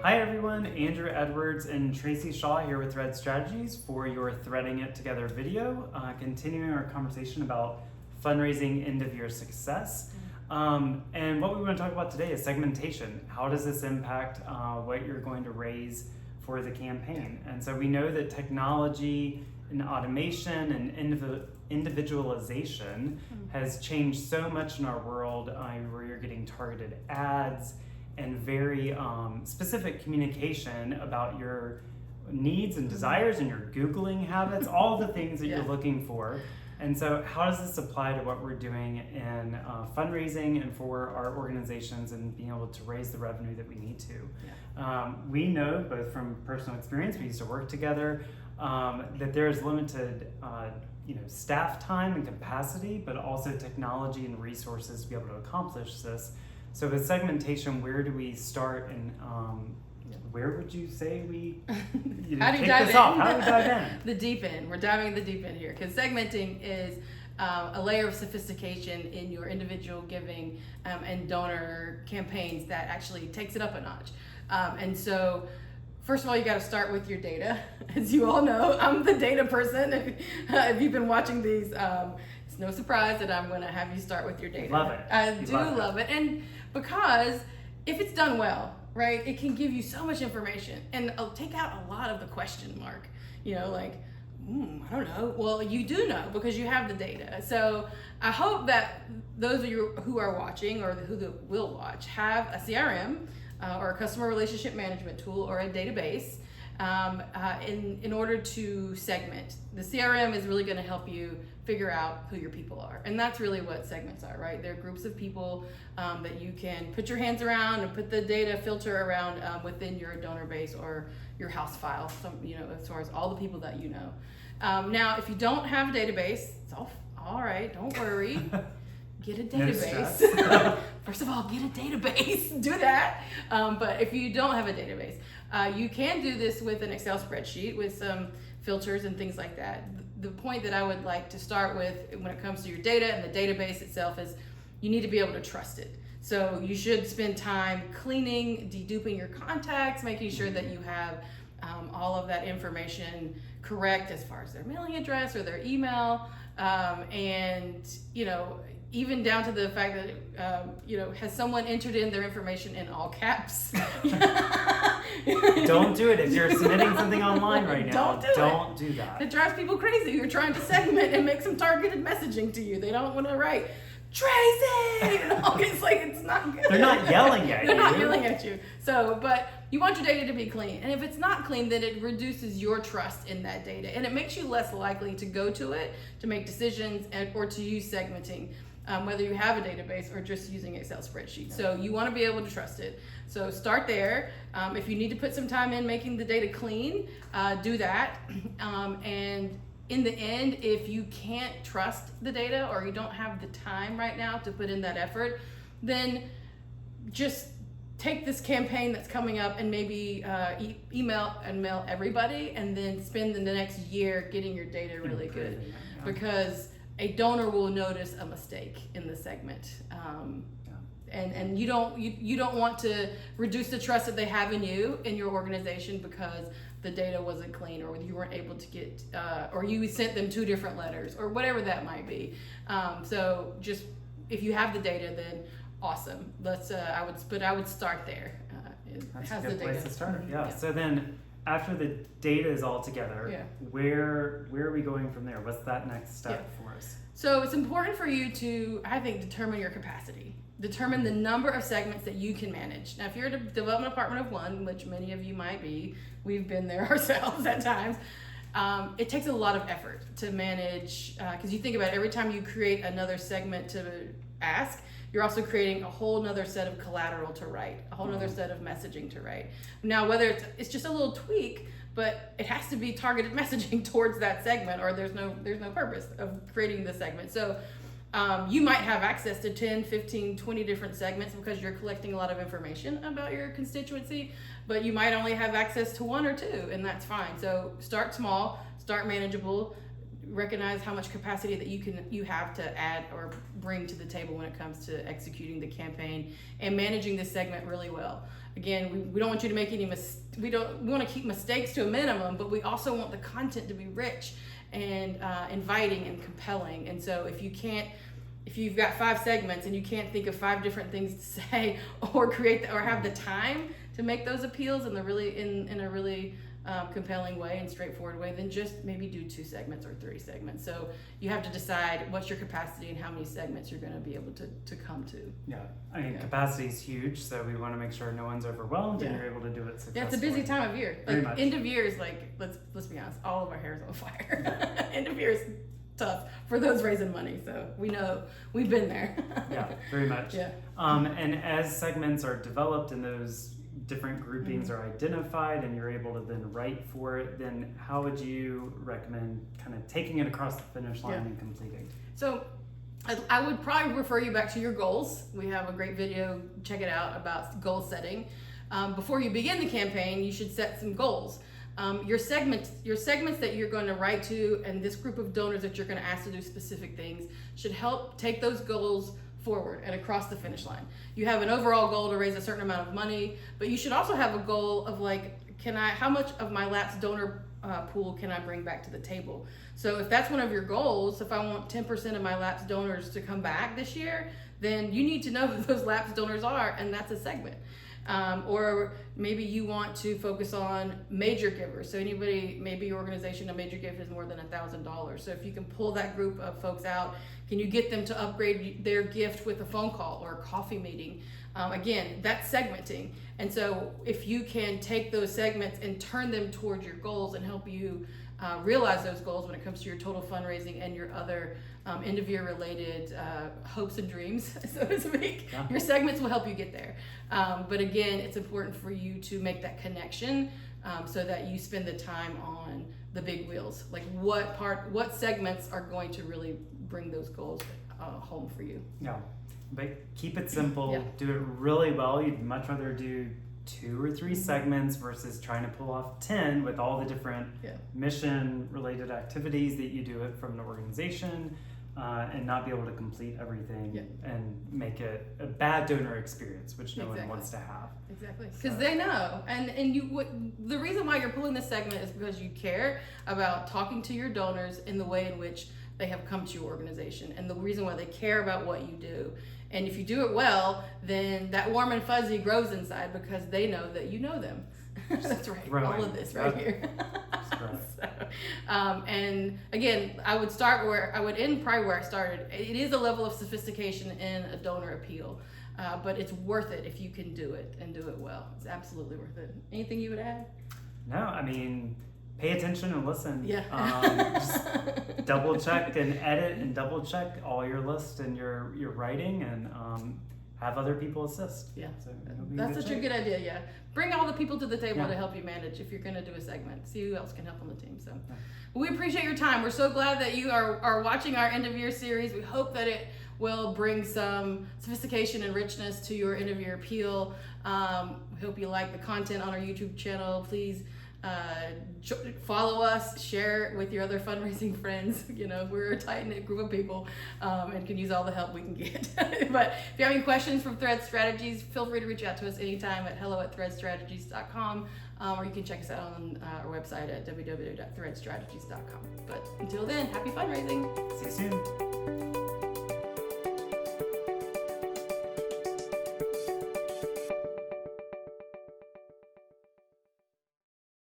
Hi everyone, Andrew Edwards and Tracy Shaw here with Thread Strategies for your Threading It Together video, continuing our conversation about fundraising end of year success. And what we want to talk about today is segmentation. How does this impact what you're going to raise for the campaign? And so we know that technology and automation and individualization has changed so much in our world where you're getting targeted ads and very specific communication about your needs and desires and your Googling habits, all the things that you're looking for. And so how does this apply to what we're doing in fundraising and for our organizations and being able to raise the revenue that we need to? We know, both from personal experience, we used to work together, that there is limited staff time and capacity, but also technology and resources to be able to accomplish this. So with segmentation, where do we start, and where would you say we How do you take dive this in? off? How do we dive in? The deep end. We're diving the deep end here because segmenting is a layer of sophistication in your individual giving and donor campaigns that actually takes it up a notch. And so, first of all, you got to start with your data. As you all know, I'm the data person. If you've been watching these, it's no surprise that I'm going to have you start with your data. Love it. I do love it. And because if it's done well, right, it can give you so much information and take out a lot of the question mark. I don't know. Well, you do know because you have the data. So I hope that those of you who are watching or who will watch have a CRM or a customer relationship management tool or a database in order to segment. The CRM is really going to help you figure out who your people are. And that's really what segments are, right? They're groups of people that you can put your hands around and put the data filter around within your donor base or your house file, as far as all the people that you know. Now, if you don't have a database, it's all right, don't worry. Get a database. First of all, get a database. Do that. But if you don't have a database, you can do this with an Excel spreadsheet with some filters and things like that. The point that I would like to start with when it comes to your data and the database itself is you need to be able to trust it. So you should spend time cleaning, deduping your contacts, making sure that you have all of that information correct as far as their mailing address or their email, and even down to the fact that, has someone entered in their information in all caps? Don't do it. If you're submitting something online right now, don't do that. It drives people crazy. You're trying to segment and make some targeted messaging to you. They don't want to write, Tracy! It's not good. They're not yelling at you. They're not yelling at you. So, but you want your data to be clean. And if it's not clean, then it reduces your trust in that data. And it makes you less likely to go to it, to make decisions, or to use segmenting. Whether you have a database or just using Excel spreadsheets. So you want to be able to trust it. So start there. If you need to put some time in making the data clean, do that. And in the end, if you can't trust the data or you don't have the time right now to put in that effort, then just take this campaign that's coming up and maybe email and mail everybody, and then spend the next year getting your data really good. Because a donor will notice a mistake in the segment, and you don't want to reduce the trust that they have in you, in your organization, because the data wasn't clean, or you weren't able to get, or you sent them 2 different letters, or whatever that might be. So just if you have the data, then awesome. I would start there. That's a good place to start. Yeah. So then, after the data is all together, where are we going from there? What's that next step for us? So it's important for you to, I think, determine your capacity. Determine the number of segments that you can manage. Now, if you're at a development department of one, which many of you might be, we've been there ourselves at times, it takes a lot of effort to manage, because you think about it, every time you create another segment to ask, you're also creating a whole nother set of collateral to write, a whole nother set of messaging to write. Now, whether it's just a little tweak, but it has to be targeted messaging towards that segment, or there's no purpose of creating the segment. So you might have access to 10, 15, 20 different segments because you're collecting a lot of information about your constituency, but you might only have access to 1 or 2, and that's fine. So start small, start manageable, recognize how much capacity that you have to add or bring to the table when it comes to executing the campaign and managing this segment really well. Again, we don't want you to make any we want to keep mistakes to a minimum, but we also want the content to be rich and inviting and compelling. And so if you've got 5 segments and you can't think of 5 different things to say or or have the time to make those appeals in a really compelling way and straightforward way, then just maybe do 2 segments or 3 segments. So you have to decide what's your capacity and how many segments you're going to be able to come to. Yeah, I mean, capacity is huge, so we want to make sure no one's overwhelmed and you're able to do it successfully. Yeah, it's a busy time of year. Very much. End of year is like, let's be honest, all of our hair's on fire. End of year is tough for those raising money, so we know, we've been there. Yeah, very much. Yeah. And as segments are developed and those different groupings are identified and you're able to then write for it, then how would you recommend kind of taking it across the finish line and completing? So I would probably refer you back to your goals. We have a great video, check it out, about goal setting. Before you begin the campaign, you should set some goals. Your segments that you're going to write to and this group of donors that you're going to ask to do specific things should help take those goals forward and across the finish line. You have an overall goal to raise a certain amount of money, but you should also have a goal of like, how much of my lapsed donor pool can I bring back to the table? So if that's one of your goals, if I want 10% of my lapsed donors to come back this year, then you need to know who those lapsed donors are, and that's a segment. Or maybe you want to focus on major givers. So maybe your organization, a major gift is more than $1,000. So if you can pull that group of folks out, can you get them to upgrade their gift with a phone call or a coffee meeting? Again, that's segmenting. And so if you can take those segments and turn them towards your goals and help you realize those goals when it comes to your total fundraising and your other end of year related hopes and dreams, so to speak, your segments will help you get there. But again, it's important for you to make that connection so that you spend the time on the big wheels. Like what segments are going to really bring those goals home for you. Yeah, but keep it simple, do it really well. You'd much rather do 2 or 3 segments versus trying to pull off 10 with all the different mission related activities that you do it from an organization and not be able to complete everything and make it a bad donor experience, which no one wants to have. Exactly, because they know, and the reason why you're pulling this segment is because you care about talking to your donors in the way in which they have come to your organization, and the reason why they care about what you do. And if you do it well, then that warm and fuzzy grows inside because they know that you know them. That's right. All of this right here. So, and again, I would end probably where I started. It is a level of sophistication in a donor appeal, but it's worth it if you can do it and do it well. It's absolutely worth it. Anything you would add? No, I mean, pay attention and listen. Yeah. Just double check and edit and double check all your list and your writing and have other people assist. Yeah. So that's such a good idea. Yeah. Bring all the people to the table to help you manage if you're going to do a segment. See who else can help on the team. So we appreciate your time. We're so glad that you are watching our end of year series. We hope that it will bring some sophistication and richness to your end of year appeal. We hope you like the content on our YouTube channel. Please follow us, share it with your other fundraising friends. You know, we're a tight-knit group of people and can use all the help we can get. But if you have any questions from Thread Strategies, feel free to reach out to us anytime at hello@threadstrategies.com, or you can check us out on our website at www.threadstrategies.com. But until then, happy fundraising. See you soon.